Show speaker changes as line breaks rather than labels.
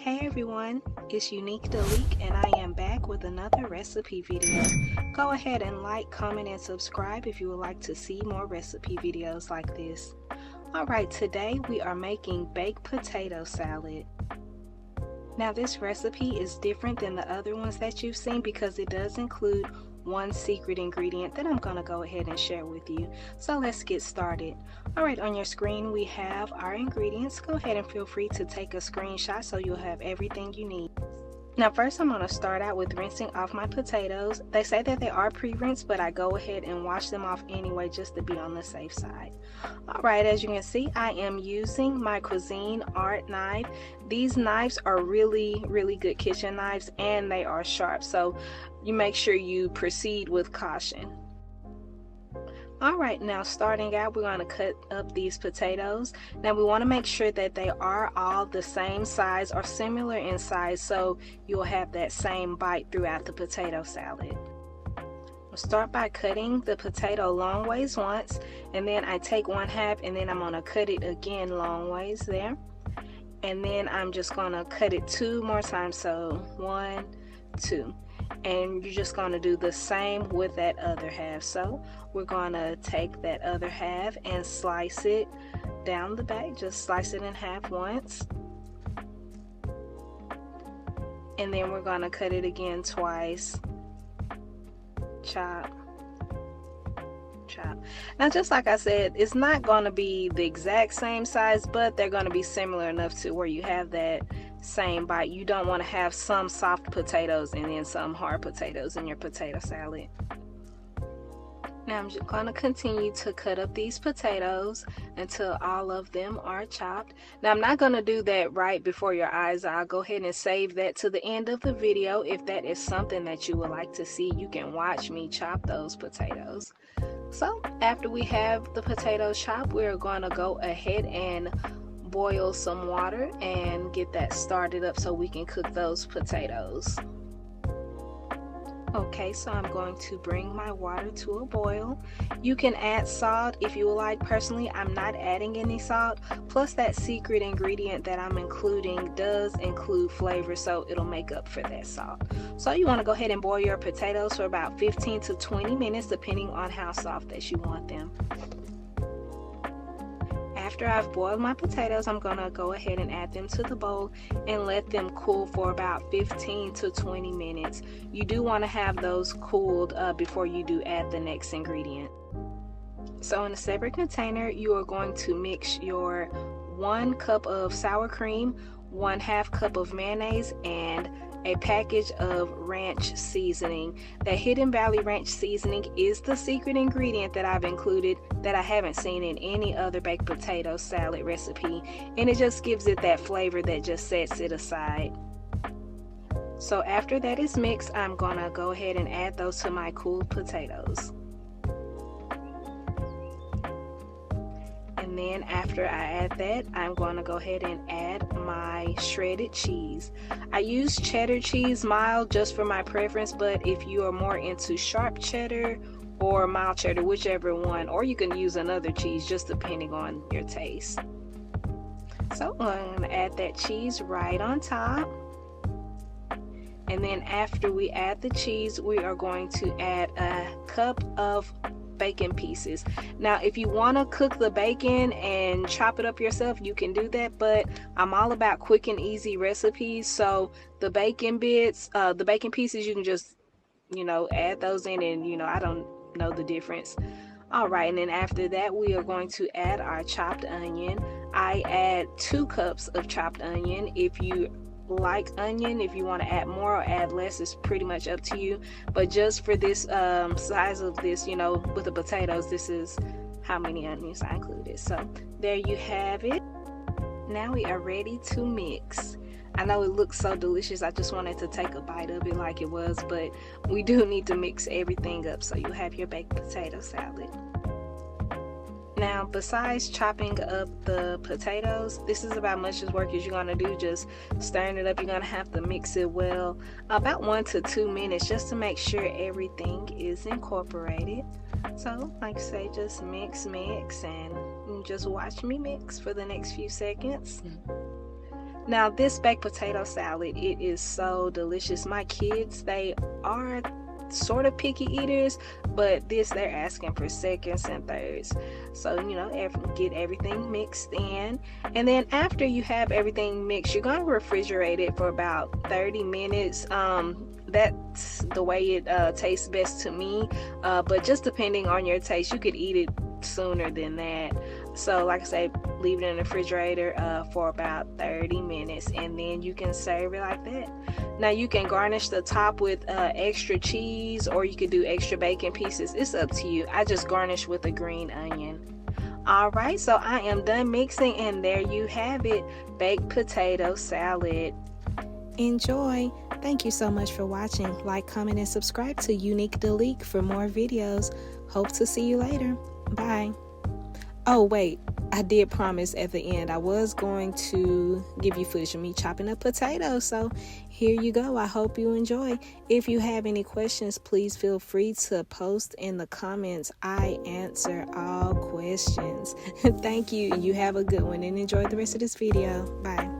Hey everyone, it's Unique Delique and I am back with another recipe video. Go ahead and like, comment, and subscribe if you would like to see more recipe videos like this. Alright, today we are making baked potato salad. Now this recipe is different than the other ones that you've seen because it does include one secret ingredient that I'm going to go ahead and share with you. So let's get started. Alright, on your screen we have our ingredients. Go ahead and feel free to take a screenshot so you'll have everything you need. Now first I'm going to start out with rinsing off my potatoes. They say that they are pre-rinsed, but I go ahead and wash them off anyway just to be on the safe side. Alright, as you can see, I am using my Cuisine Art knife. These knives are really good kitchen knives and they are sharp, so you make sure you proceed with caution. Alright, now starting out, we're going to cut up these potatoes. Now we want to make sure that they are all the same size or similar in size so you'll have that same bite throughout the potato salad. We'll start by cutting the potato long ways once, and then I take 1/2 and then I'm going to cut it again long ways there. And then I'm just going to cut it 2 more times, so 1, 2. And you're just going to do the same with that other half. So we're going to take that other half and slice it down the back. Just slice it in half once. And then we're going to cut it again twice. Chop, chop. Now just like I said, it's not going to be the exact same size, but they're going to be similar enough to where you have that same bite. You don't want to have some soft potatoes and then some hard potatoes in your potato salad. Now I'm just going to continue to cut up these potatoes until all of them are chopped. Now I'm not going to do that right before your eyes. I'll go ahead and save that to the end of the video. If that is something that you would like to see, you can watch me chop those potatoes. So after we have the potatoes chopped, we're going to go ahead and boil some water and get that started up so we can cook those potatoes. Okay, so I'm going to bring my water to a boil. You can add salt if you would like. Personally, I'm not adding any salt. Plus that secret ingredient that I'm including does include flavor, so it'll make up for that salt. So you want to go ahead and boil your potatoes for about 15 to 20 minutes depending on how soft that you want them. After I've boiled my potatoes, I'm going to go ahead and add them to the bowl and let them cool for about 15 to 20 minutes. You do want to have those cooled before you do add the next ingredient. So in a separate container, you are going to mix your 1 cup of sour cream, 1/2 cup of mayonnaise, and a package of ranch seasoning. That Hidden Valley ranch seasoning is the secret ingredient that I've included that I haven't seen in any other baked potato salad recipe, and it just gives it that flavor that just sets it aside. So after that is mixed, I'm gonna go ahead and add those to my cooled potatoes. And then after I add that, I'm going to go ahead and add my shredded cheese. I use cheddar cheese mild just for my preference, but if you are more into sharp cheddar or mild cheddar, whichever one, or you can use another cheese just depending on your taste. So I'm going to add that cheese right on top. And then after we add the cheese, we are going to add a cup of bacon pieces. Now if you want to cook the bacon and chop it up yourself, you can do that, but I'm all about quick and easy recipes, so the bacon bits, the bacon pieces, you can just add those in, and I don't know the difference. Alright, and then after that we are going to add our chopped onion. I add 2 cups of chopped onion. If you like onion, if you want to add more or add less, it's pretty much up to you, but just for this size of this, with the potatoes, this is how many onions I included. So there you have it. Now we are ready to mix. I know it looks so delicious, I just wanted to take a bite of it like it was, but we do need to mix everything up so you have your baked potato salad. Now besides chopping up the potatoes, this is about much as work as you're going to do, just stirring it up. You're going to have to mix it well, about 1 to 2 minutes, just to make sure everything is incorporated. So like I say, just mix and just watch me mix for the next few seconds. Now this baked potato salad, it is so delicious. My kids, they are sort of picky eaters, but this, they're asking for seconds and thirds. So get everything mixed in, and then after you have everything mixed, you're going to refrigerate it for about 30 minutes. That's the way it tastes best to me, but just depending on your taste, you could eat it sooner than that. So like I say, leave it in the refrigerator for about 30 minutes, and then you can serve it like that. Now you can garnish the top with extra cheese, or you could do extra bacon pieces. It's up to you. I just garnish with a green onion. Alright, so I am done mixing, and there you have it, baked potato salad. Enjoy! Thank you so much for watching. Like, comment, and subscribe to Unique Delique for more videos. Hope to see you later. Bye. Oh wait, I did promise at the end I was going to give you footage of me chopping up potatoes, so here you go. I hope you enjoy. If you have any questions, please feel free to post in the comments. I answer all questions. Thank you. You have a good one, and enjoy the rest of this video. Bye.